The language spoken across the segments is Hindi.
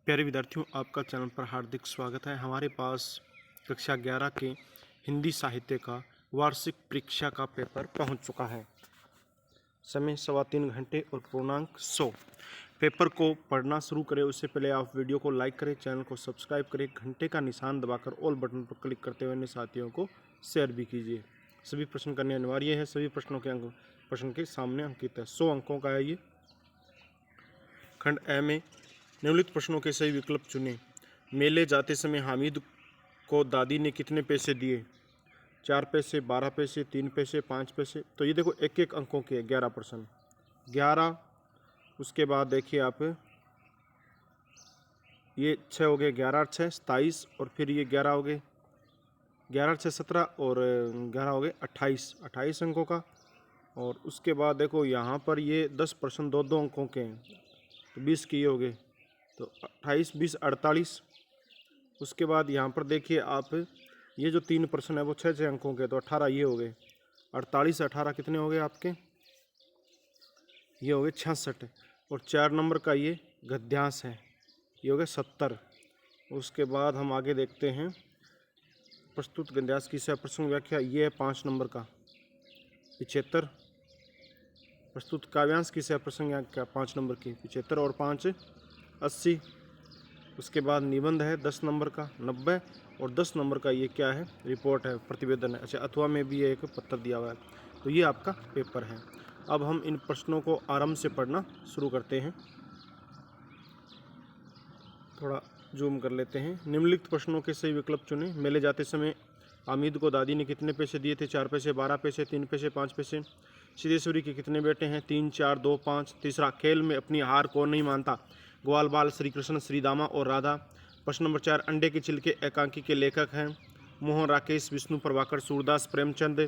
प्यारे विद्यार्थियों, आपका चैनल पर हार्दिक स्वागत है। हमारे पास कक्षा 11 के हिंदी साहित्य का वार्षिक परीक्षा का पेपर पहुंच चुका है। समय 3.25 घंटे और पूर्णांक 100। पेपर को पढ़ना शुरू करें उससे पहले आप वीडियो को लाइक करें, चैनल को सब्सक्राइब करें, घंटे का निशान दबाकर ऑल बटन पर क्लिक करते हुए अन्य साथियों को शेयर भी कीजिए। सभी प्रश्न करने अनिवार्य है। सभी प्रश्नों के अंक प्रश्न के सामने अंकित है। 100 अंकों का है ये। खंड ए में निम्नलिखित प्रश्नों के सही विकल्प चुनें। मेले जाते समय हामिद को दादी ने कितने पैसे दिए? 4 पैसे, 12 पैसे, 3 पैसे, 5 पैसे। तो ये देखो एक एक अंकों के 11 प्रश्न। 11, उसके बाद देखिए आप ये 6 हो गए, 11 और 6 27, और फिर ये 11 हो गए, 11 और 6 17, और 11 हो गए 28 अंकों का। और उसके बाद देखो यहाँ पर ये 10 प्रश्न 2-2 अंकों के हैं, तो 20 के ये हो गए, तो 28, 20, 48। उसके बाद यहाँ पर देखिए आप ये जो 3 प्रश्न है वो 6-6 अंकों के, तो 18 ये हो गए। 48 18 कितने हो गए आपके? ये हो गए 66। और 4 नंबर का ये गद्यांश है, ये हो गए 70। उसके बाद हम आगे देखते हैं प्रस्तुत गद्यांश की प्रसंग व्याख्या, ये है 5 नंबर का 75। प्रस्तुत काव्यांश की प्रसंग व्याख्या 5 नंबर की 75 और 5 80। उसके बाद निबंध है 10 नंबर का 90, और 10 नंबर का ये क्या है? रिपोर्ट है, प्रतिवेदन है। अच्छा, अथवा में भी एक पत्र दिया हुआ है। तो ये आपका पेपर है। अब हम इन प्रश्नों को आरंभ से पढ़ना शुरू करते हैं। थोड़ा जूम कर लेते हैं। निम्नलिखित प्रश्नों के सही विकल्प चुनें। मेले जाते समय हामिद को दादी ने कितने पैसे दिए थे? 4 पैसे, 12 पैसे, 3 पैसे, 5 पैसे। सिद्धेश्वरी के कितने बेटे हैं? 3, 4, 2, 5। तीसरा, खेल में अपनी हार कौन नहीं मानता? ग्वाल बाल, श्री कृष्ण, श्रीदामा और राधा। प्रश्न नंबर 4, अंडे के छिलके एकांकी के लेखक हैं? मोहन, राकेश, विष्णु, प्रभाकर, सूरदास, प्रेमचंद।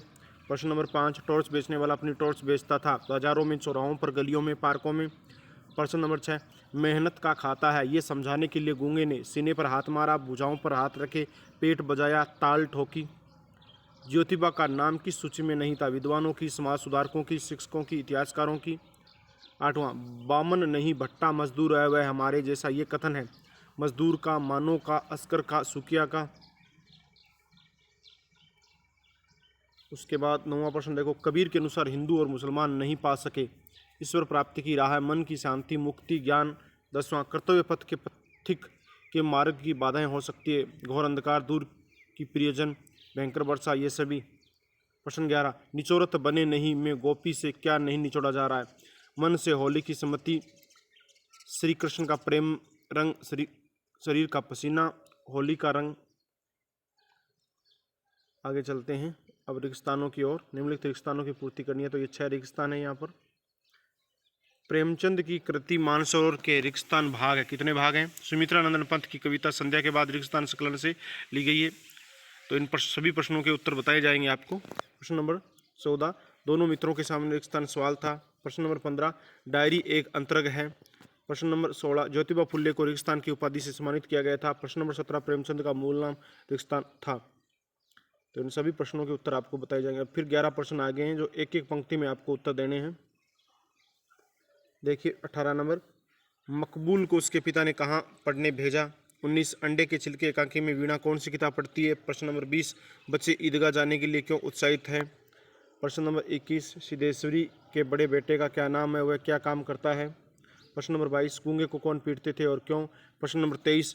प्रश्न नंबर 5, टॉर्च बेचने वाला अपनी टॉर्च बेचता था बाजारों में, चौराहों पर, गलियों में, पार्कों में। प्रश्न नंबर 6, मेहनत का खाता है ये समझाने के लिए गूंगे ने सीने पर हाथ मारा, भुजाओं पर हाथ रखे, पेट बजाया, ताल ठोकी। ज्योतिबा का नाम किस सूची में नहीं था? विद्वानों की, समाज सुधारकों की, शिक्षकों की, इतिहासकारों की। 8वां, बामन नहीं भट्टा मजदूर है वह हमारे जैसा, ये कथन है मजदूर का, मानो का, अस्कर का, सुकिया का। उसके बाद 9वां प्रश्न देखो, कबीर के अनुसार हिंदू और मुसलमान नहीं पा सके ईश्वर प्राप्ति की राह, मन की शांति, मुक्ति, ज्ञान। 10वां, कर्तव्य पथ के पथिक के मार्ग की बाधाएं हो सकती है, घोर अंधकार, दूर की प्रियजन, भयंकर वर्षा, ये सभी। प्रश्न 11, निचोरत बने नहीं में गोपी से क्या नहीं निचोड़ा जा रहा है? मन से होली की सम्मति, श्री कृष्ण का प्रेम रंग, शरीर का पसीना, होली का रंग। आगे चलते हैं अब रेगिस्तानों की ओर। निम्नलिखित रेगिस्तानों की पूर्ति करनी है, तो ये 6 रेगिस्तान है यहाँ पर। प्रेमचंद की कृति मानसरोवर के रेगिस्तान भाग है। कितने भाग हैं? सुमित्रा नंदन पंत की कविता संध्या के बाद रेगिस्तान संकलन से ली गई है। तो इन पर सभी प्रश्नों के उत्तर बताए जाएंगे आपको। प्रश्न नंबर 14, दोनों मित्रों के सामने रेगिस्तान सवाल था। प्रश्न नंबर 15, डायरी एक अंतर्ग है। प्रश्न नंबर 16, ज्योतिबा फुल्ले को रेगिस्तान की उपाधि से सम्मानित किया गया था। प्रश्न नंबर 17, प्रेमचंद का मूल नाम रेगिस्तान था। तो इन सभी प्रश्नों के उत्तर आपको बताए जाएंगे। फिर 11 प्रश्न आगे हैं जो एक एक पंक्ति में आपको उत्तर देने हैं। देखिए 18 नंबर, मकबूल को उसके पिता ने कहाँ पढ़ने भेजा? 19, अंडे के छिलके एकांकी में वीणा कौन सी किताब पढ़ती है? प्रश्न नंबर 20, बच्चे ईदगाह जाने के लिए क्यों उत्साहित हैं? प्रश्न नंबर 21, सिद्धेश्वरी के बड़े बेटे का क्या नाम है, वह क्या काम करता है? प्रश्न नंबर 22, गूंगे को कौन पीटते थे और क्यों? प्रश्न नंबर 23,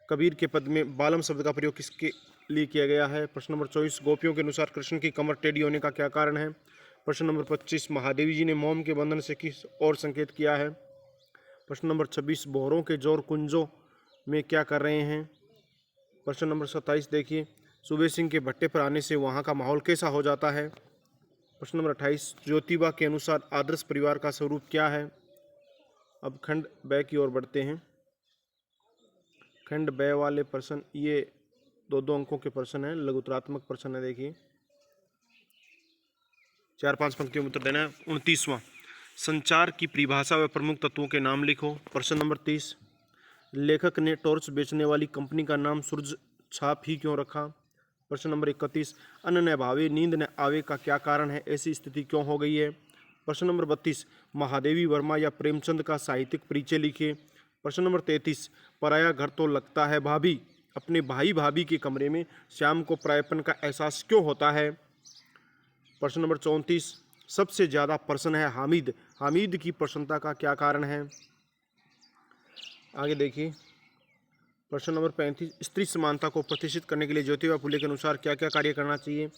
कबीर के पद में बालम शब्द का प्रयोग किसके लिए किया गया है? प्रश्न नंबर 24, गोपियों के अनुसार कृष्ण की कमर टेढ़ी होने का क्या कारण है? प्रश्न नंबर 25, महादेवी जी ने मोम के बंधन से किस और संकेत किया है? प्रश्न नंबर 26, बोहरों के जोर कुंजों में क्या कर रहे हैं? प्रश्न नंबर 27 देखिए, सूबे सिंह के भट्टे पर आने से वहाँ का माहौल कैसा हो जाता है? प्रश्न नंबर 28, ज्योतिबा के अनुसार आदर्श परिवार का स्वरूप क्या है? अब खंड ब की ओर बढ़ते हैं। खंड ब वाले प्रश्न ये 2-2 अंकों के प्रश्न हैं, लघुतरात्मक प्रश्न है। देखिए 4-5 पंक्तियों में उत्तर देना है। 29वां, संचार की परिभाषा व प्रमुख तत्वों के नाम लिखो। प्रश्न नंबर 30, लेखक ने टॉर्च बेचने वाली कंपनी का नाम सूरज छाप ही क्यों रखा? प्रश्न नंबर 31, अन्न न भावे नींद न आवे का क्या कारण है, ऐसी स्थिति क्यों हो गई है? प्रश्न नंबर 32, महादेवी वर्मा या प्रेमचंद का साहित्यिक परिचय लिखिए। प्रश्न नंबर 33, पराया घर तो लगता है भाभी, अपने भाई भाभी के कमरे में श्याम को परायपन का एहसास क्यों होता है। प्रश्न नंबर 34, सबसे ज़्यादा प्रसन्न है हामिद, हामिद की प्रसन्नता का क्या कारण है। आगे देखिए प्रश्न नंबर 35, स्त्री समानता को प्रतिष्ठित करने के लिए ज्योतिबा फुले के अनुसार क्या क्या कार्य करना चाहिए।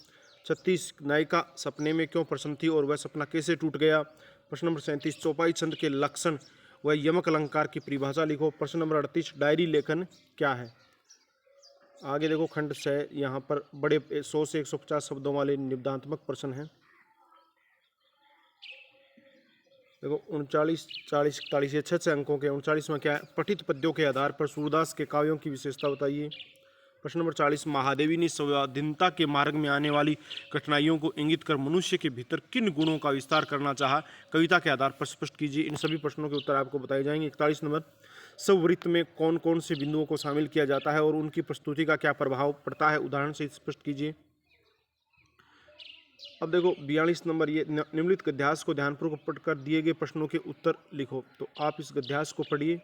36, नायिका सपने में क्यों प्रसन्न थी और वह सपना कैसे टूट गया। प्रश्न नंबर 37, चौपाई छंद के लक्षण व यमक अलंकार की परिभाषा लिखो। प्रश्न नंबर 38, डायरी लेखन क्या है। आगे देखो खंड 6, यहाँ पर बड़े 100 से 150 शब्दों वाले निबंधात्मक प्रश्न हैं। देखो 39, 40, 41 ये 6 अंकों के। 39वां क्या है, पठित पद्यों के आधार पर सूरदास के काव्यों की विशेषता बताइए। प्रश्न नंबर 40, महादेवी ने स्वाधीनता के मार्ग में आने वाली कठिनाइयों को इंगित कर मनुष्य के भीतर किन गुणों का विस्तार करना चाहा, कविता के आधार पर स्पष्ट कीजिए। इन सभी प्रश्नों के उत्तर आपको बताए जाएंगे। 41 नंबर, स्ववृत्त में कौन कौन से बिंदुओं को शामिल किया जाता है और उनकी प्रस्तुति का क्या प्रभाव पड़ता है, उदाहरण से स्पष्ट कीजिए। अब देखो 42 नंबर, ये निम्नलिखित गद्यांश को ध्यानपूर्वक पढ़कर दिए गए प्रश्नों के उत्तर लिखो। तो आप इस गद्यांश को पढ़िए।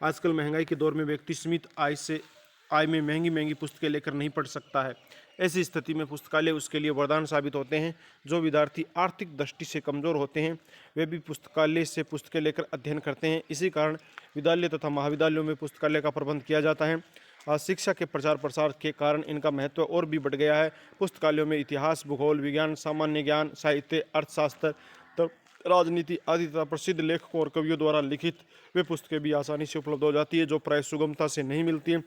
आजकल महंगाई के दौर में व्यक्ति सीमित आय में महंगी महंगी पुस्तकें लेकर नहीं पढ़ सकता है। ऐसी स्थिति में पुस्तकालय उसके लिए वरदान साबित होते हैं। जो विद्यार्थी आर्थिक दृष्टि से कमजोर होते हैं वे भी पुस्तकालय से पुस्तकें लेकर अध्ययन करते हैं। इसी कारण विद्यालय तथा महाविद्यालयों में पुस्तकालय का प्रबंध किया जाता है। आज शिक्षा के प्रचार प्रसार के कारण इनका महत्व और भी बढ़ गया है। पुस्तकालयों में इतिहास, भूगोल, विज्ञान, सामान्य ज्ञान, साहित्य, अर्थशास्त्र, राजनीति आदि तथा प्रसिद्ध लेखकों और कवियों द्वारा लिखित वे पुस्तकें भी आसानी से उपलब्ध हो जाती है, जो प्राय सुगमता से नहीं मिलती हैं।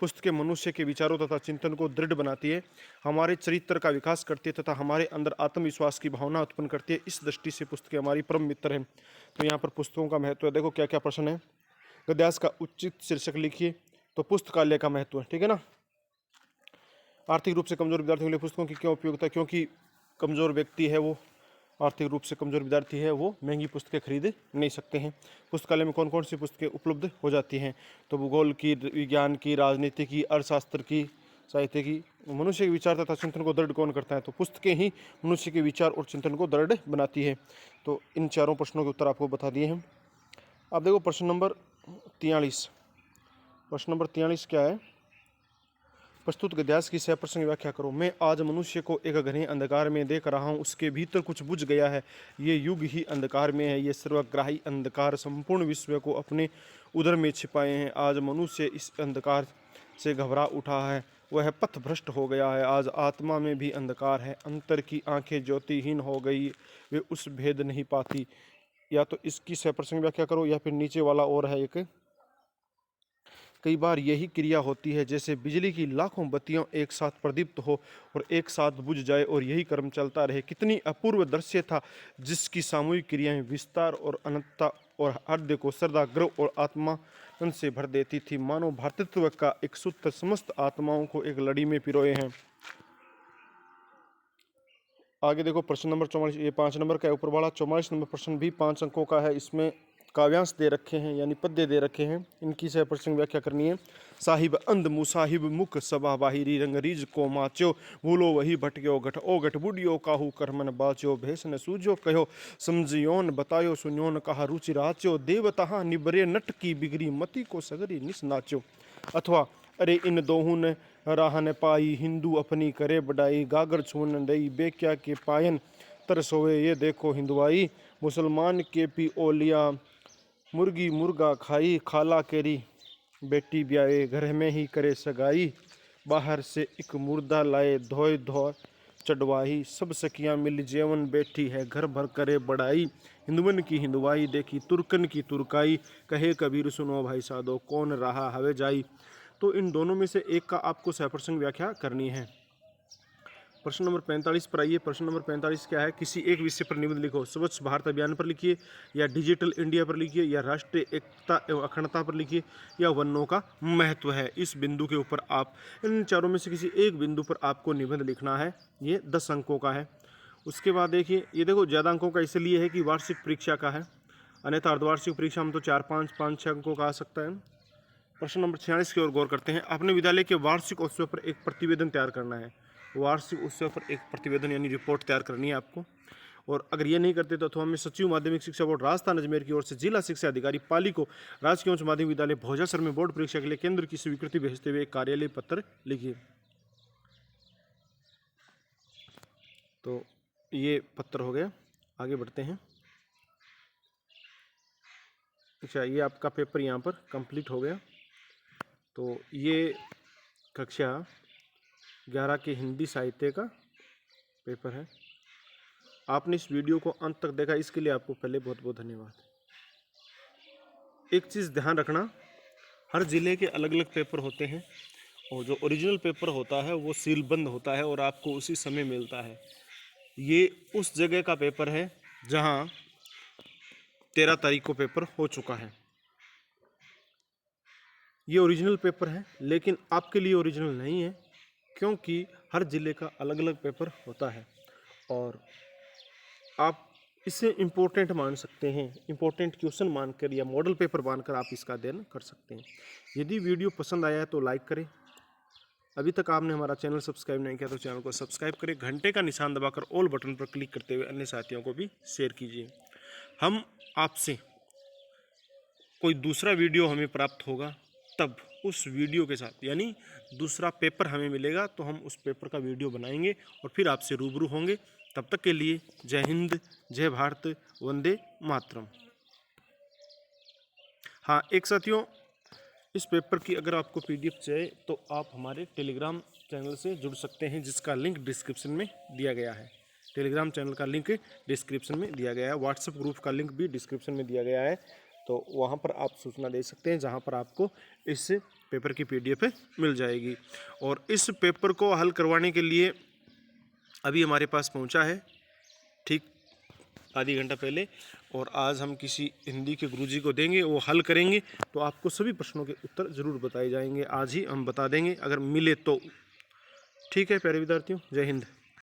पुस्तकें मनुष्य के विचारों तथा चिंतन को दृढ़ बनाती है, हमारे चरित्र का विकास करती है तथा हमारे अंदर आत्मविश्वास की भावना उत्पन्न करती है। इस दृष्टि से पुस्तकें हमारी परम मित्र हैं। तो यहाँ पर पुस्तकों का महत्व है। देखो क्या क्या प्रश्न है। गद्यांश का उचित शीर्षक लिखिए। तो पुस्तकालय का महत्व है, ठीक है ना। आर्थिक रूप से कमजोर विद्यार्थियों के लिए पुस्तकों की क्यों उपयोगिता, क्योंकि कमजोर व्यक्ति है वो, आर्थिक रूप से कमजोर विद्यार्थी है वो महंगी पुस्तकें खरीद नहीं सकते हैं। पुस्तकालय में कौन कौन सी पुस्तकें उपलब्ध हो जाती हैं। तो भूगोल की, विज्ञान की, राजनीति की, अर्थशास्त्र की, साहित्य की। मनुष्य के विचार तथा चिंतन को दृढ़ कौन करता है, तो पुस्तकें ही मनुष्य के विचार और चिंतन को दृढ़ बनाती है। तो इन चारों प्रश्नों के उत्तर आपको बता दिए हैं। अब देखो प्रश्न नंबर 43। प्रश्न नंबर 43 क्या है, प्रस्तुत गद्यांश की सप्रसंग व्याख्या करो। मैं आज मनुष्य को एक घने अंधकार में देख रहा हूँ, उसके भीतर कुछ बुझ गया है। ये युग ही अंधकार में है, ये सर्वग्राही अंधकार संपूर्ण विश्व को अपने उदर में छिपाए हैं। आज मनुष्य इस अंधकार से घबरा उठा है, वह पथ भ्रष्ट हो गया है। आज आत्मा में भी अंधकार है, अंतर की आंखें ज्योतिहीन हो गई, वे उस भेद नहीं पाती। या तो इसकी सप्रसंग व्याख्या करो या फिर नीचे वाला और है एक, कई बार यही क्रिया होती है जैसे बिजली की लाखों बत्तियां एक साथ प्रदीप्त हो और एक साथ बुझ जाए और यही क्रम चलता रहे। कितनी अपूर्व दृश्य था जिसकी सामूहिक क्रियाएं विस्तार और अनंतता और हृदय को श्रद्धा, गर्व और आत्मानंद से भर देती थी। मानो भ्रातृत्व का एक सूत्र समस्त आत्माओं को एक लड़ी में पिरोए हैं। आगे देखो प्रश्न नंबर 44, ये 5 नंबर का ऊपर वाला। 44 नंबर प्रश्न भी 5 अंकों का है। इसमें काव्यांश दे रखे हैं यानी पद्य दे रखे हैं, इनकी से प्रश्न व्याख्या करनी है। साहिब अंध मुसाहिब मुख सबा बाहिरी रंगरीज को माच्यो, भूलो वही भटक्यो घट ओ घट बुढ़ियो काहू करमन बाच्यो, भेष न सूझो कहो समझियोन बतायो सुनियोन कहा रुचि राच्यो, देवतहा निबरे नट की बिगड़ी मति को सगरी निस नाच्यो। अथवा अरे इन दोहू ने राह न पाई, हिंदू अपनी करे बढ़ाई, गागर छून दई बेक्या के पायन तरसोए, ये देखो हिंदुआई, मुसलमान के पी ओलिया मुर्गी मुर्गा खाई, खाला केरी बेटी ब्याए घर में ही करे सगाई, बाहर से एक मुर्दा लाए धोए धो चढ़वाई, सब सखियां मिल जेवन बैठी है घर भर करे बढ़ाई, हिंदुवन की हिंदुआई देखी तुर्कन की तुर्काई, कहे कबीर सुनो भाई साधो कौन रहा हवे जाई। तो इन दोनों में से एक का आपको सप्रसंग व्याख्या करनी है। प्रश्न नंबर 45 पर आइए। प्रश्न नंबर 45 क्या है, किसी एक विषय पर निबंध लिखो। स्वच्छ भारत अभियान पर लिखिए, या डिजिटल इंडिया पर लिखिए, या राष्ट्रीय एकता एवं अखंडता पर लिखिए, या वनों का महत्व है। इस बिंदु के ऊपर आप इन चारों में से किसी एक बिंदु पर आपको निबंध लिखना है। ये 10 अंकों का है। उसके बाद देखिए, ये देखो ज़्यादा अंकों का इसलिए है कि वार्षिक परीक्षा का है, अन्यथा अर्धवार्षिक परीक्षा में तो 4, 5, 5, 6 अंकों का आ सकता है। प्रश्न नंबर 46 की ओर गौर करते हैं। अपने विद्यालय के वार्षिक उत्सव पर एक प्रतिवेदन तैयार करना है। वार्षिक उत्सव पर एक प्रतिवेदन यानी रिपोर्ट तैयार करनी है आपको। और अगर ये नहीं करते तो हमें सचिव माध्यमिक शिक्षा बोर्ड राजस्थान अजमेर की ओर से जिला शिक्षा अधिकारी पाली को राजकीय उच्च माध्यमिक विद्यालय भोजासर में बोर्ड परीक्षा के लिए केंद्र की स्वीकृति भेजते हुए एक कार्यालय पत्र लिखिए। तो ये पत्र हो गया, आगे बढ़ते हैं। अच्छा, ये आपका पेपर यहाँ पर कंप्लीट हो गया। तो ये कक्षा 11 के हिंदी साहित्य का पेपर है। आपने इस वीडियो को अंत तक देखा, इसके लिए आपको पहले बहुत बहुत धन्यवाद। एक चीज़ ध्यान रखना, हर ज़िले के अलग अलग पेपर होते हैं और जो ओरिजिनल पेपर होता है वो सीलबंद होता है और आपको उसी समय मिलता है। ये उस जगह का पेपर है जहाँ 13 तारीख को पेपर हो चुका है। ये ओरिजिनल पेपर है, लेकिन आपके लिए ओरिजिनल नहीं है, क्योंकि हर ज़िले का अलग अलग पेपर होता है और आप इसे इम्पोर्टेंट मान सकते हैं, इम्पोर्टेंट क्वेश्चन मानकर या मॉडल पेपर मानकर आप इसका अध्ययन कर सकते हैं। यदि वीडियो पसंद आया है तो लाइक करें। अभी तक आपने हमारा चैनल सब्सक्राइब नहीं किया तो चैनल को सब्सक्राइब करें। घंटे का निशान दबाकर ऑल बटन पर क्लिक करते हुए अन्य साथियों को भी शेयर कीजिए। हम आपसे कोई दूसरा वीडियो हमें प्राप्त होगा तब उस वीडियो के साथ, यानी दूसरा पेपर हमें मिलेगा तो हम उस पेपर का वीडियो बनाएंगे और फिर आपसे रूबरू होंगे। तब तक के लिए जय हिंद, जय भारत, वंदे मातरम। हाँ, एक साथियों, इस पेपर की अगर आपको PDF चाहिए तो आप हमारे टेलीग्राम चैनल से जुड़ सकते हैं, जिसका लिंक डिस्क्रिप्शन में दिया गया है। टेलीग्राम चैनल का लिंक डिस्क्रिप्शन में दिया गया है। व्हाट्सएप ग्रुप का लिंक भी डिस्क्रिप्शन में दिया गया है, तो वहाँ पर आप सूचना दे सकते हैं, जहाँ पर आपको इस पेपर की PDF मिल जाएगी। और इस पेपर को हल करवाने के लिए अभी हमारे पास पहुँचा है ठीक आधी घंटा पहले, और आज हम किसी हिंदी के गुरुजी को देंगे, वो हल करेंगे तो आपको सभी प्रश्नों के उत्तर ज़रूर बताए जाएंगे। आज ही हम बता देंगे अगर मिले तो। ठीक है प्यारे विद्यार्थियों, जय हिंद।